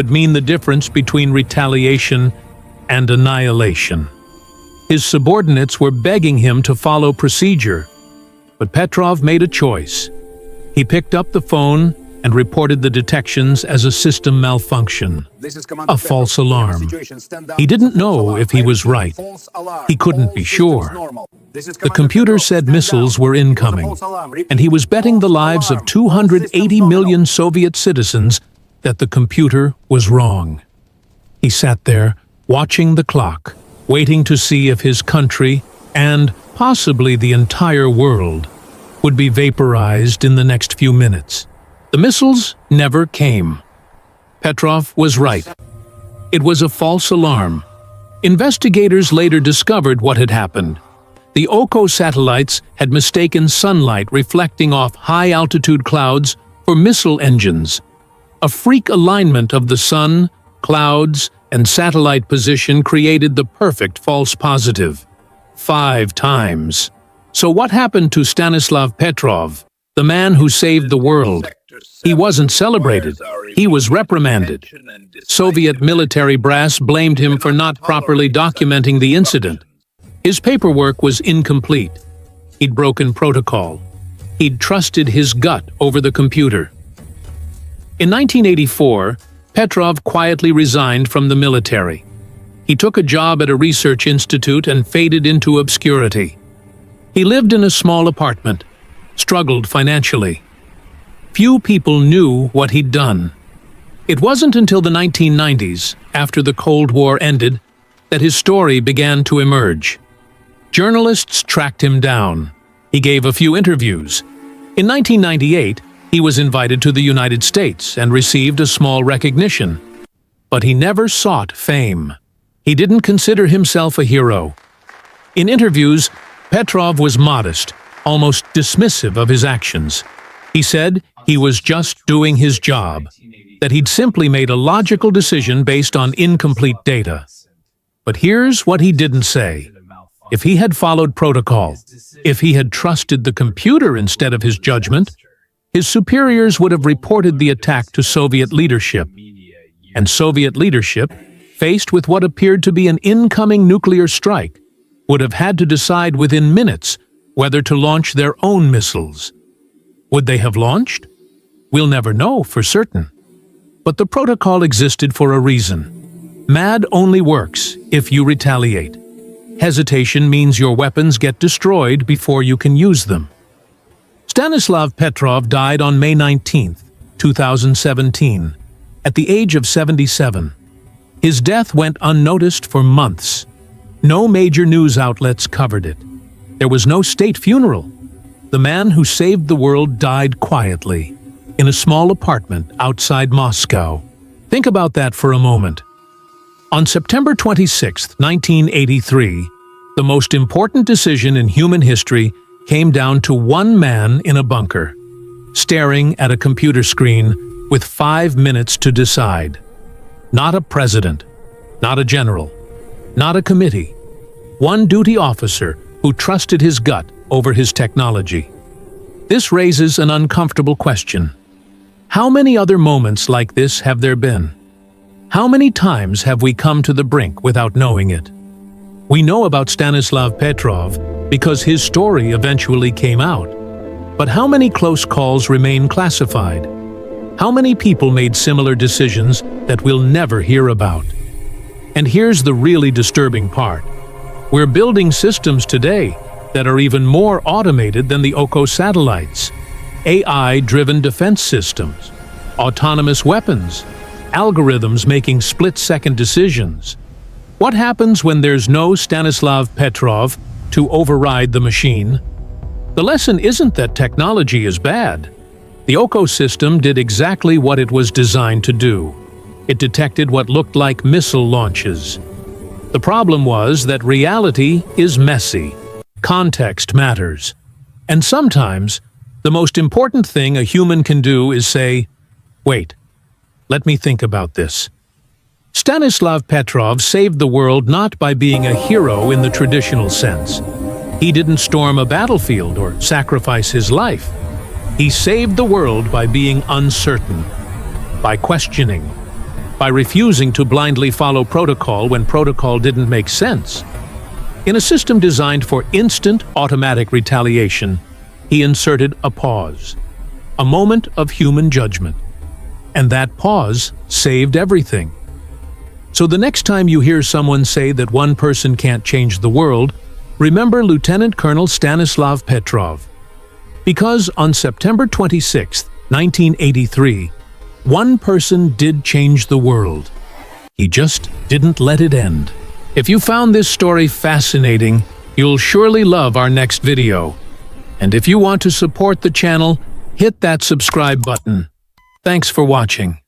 but mean the difference between retaliation and annihilation. His subordinates were begging him to follow procedure, but Petrov made a choice. He picked up the phone and reported the detections as a system malfunction, a false alarm. He didn't know if he was right. He couldn't be sure. The computer said missiles were incoming, and he was betting the lives of 280 million Soviet citizens that the computer was wrong. He sat there, watching the clock, waiting to see if his country, and possibly the entire world, would be vaporized in the next few minutes. The missiles never came. Petrov was right. It was a false alarm. Investigators later discovered what had happened. The Oko satellites had mistaken sunlight reflecting off high-altitude clouds for missile engines. A freak alignment of the sun, clouds, and satellite position created the perfect false positive. 5 times. So what happened to Stanislav Petrov, the man who saved the world? He wasn't celebrated. He was reprimanded. Soviet military brass blamed him for not properly documenting the incident. His paperwork was incomplete. He'd broken protocol. He'd trusted his gut over the computer. In 1984, Petrov quietly resigned from the military. He took a job at a research institute and faded into obscurity. He lived in a small apartment, struggled financially. Few people knew what he'd done. It wasn't until the 1990s, after the Cold War ended, that his story began to emerge. Journalists tracked him down. He gave a few interviews. In 1998, he was invited to the United States and received a small recognition. But he never sought fame. He didn't consider himself a hero. In interviews, Petrov was modest, almost dismissive of his actions. He said he was just doing his job, that he'd simply made a logical decision based on incomplete data. But here's what he didn't say. If he had followed protocol, if he had trusted the computer instead of his judgment, his superiors would have reported the attack to Soviet leadership. And Soviet leadership, faced with what appeared to be an incoming nuclear strike, would have had to decide within minutes whether to launch their own missiles. Would they have launched? We'll never know for certain. But the protocol existed for a reason. MAD only works if you retaliate. Hesitation means your weapons get destroyed before you can use them. Stanislav Petrov died on May 19, 2017, at the age of 77. His death went unnoticed for months. No major news outlets covered it. There was no state funeral. The man who saved the world died quietly, in a small apartment outside Moscow. Think about that for a moment. On September 26, 1983, the most important decision in human history came down to one man in a bunker, staring at a computer screen with 5 minutes to decide. Not a president, not a general, not a committee. One duty officer who trusted his gut over his technology. This raises an uncomfortable question. How many other moments like this have there been? How many times have we come to the brink without knowing it? We know about Stanislav Petrov because his story eventually came out. But how many close calls remain classified? How many people made similar decisions that we'll never hear about? And here's the really disturbing part. We're building systems today that are even more automated than the Oko satellites. AI-driven defense systems, autonomous weapons, algorithms making split-second decisions. What happens when there's no Stanislav Petrov to override the machine? The lesson isn't that technology is bad. The Oko system did exactly what it was designed to do. It detected what looked like missile launches. The problem was that reality is messy. Context matters. And sometimes, the most important thing a human can do is say, "Wait, let me think about this." Stanislav Petrov saved the world not by being a hero in the traditional sense. He didn't storm a battlefield or sacrifice his life. He saved the world by being uncertain, by questioning, by refusing to blindly follow protocol when protocol didn't make sense. In a system designed for instant automatic retaliation, he inserted a pause, a moment of human judgment. And that pause saved everything. So the next time you hear someone say that one person can't change the world, remember Lieutenant Colonel Stanislav Petrov. Because on September 26, 1983, one person did change the world. He just didn't let it end. If you found this story fascinating, you'll surely love our next video. And if you want to support the channel, hit that subscribe button. Thanks for watching.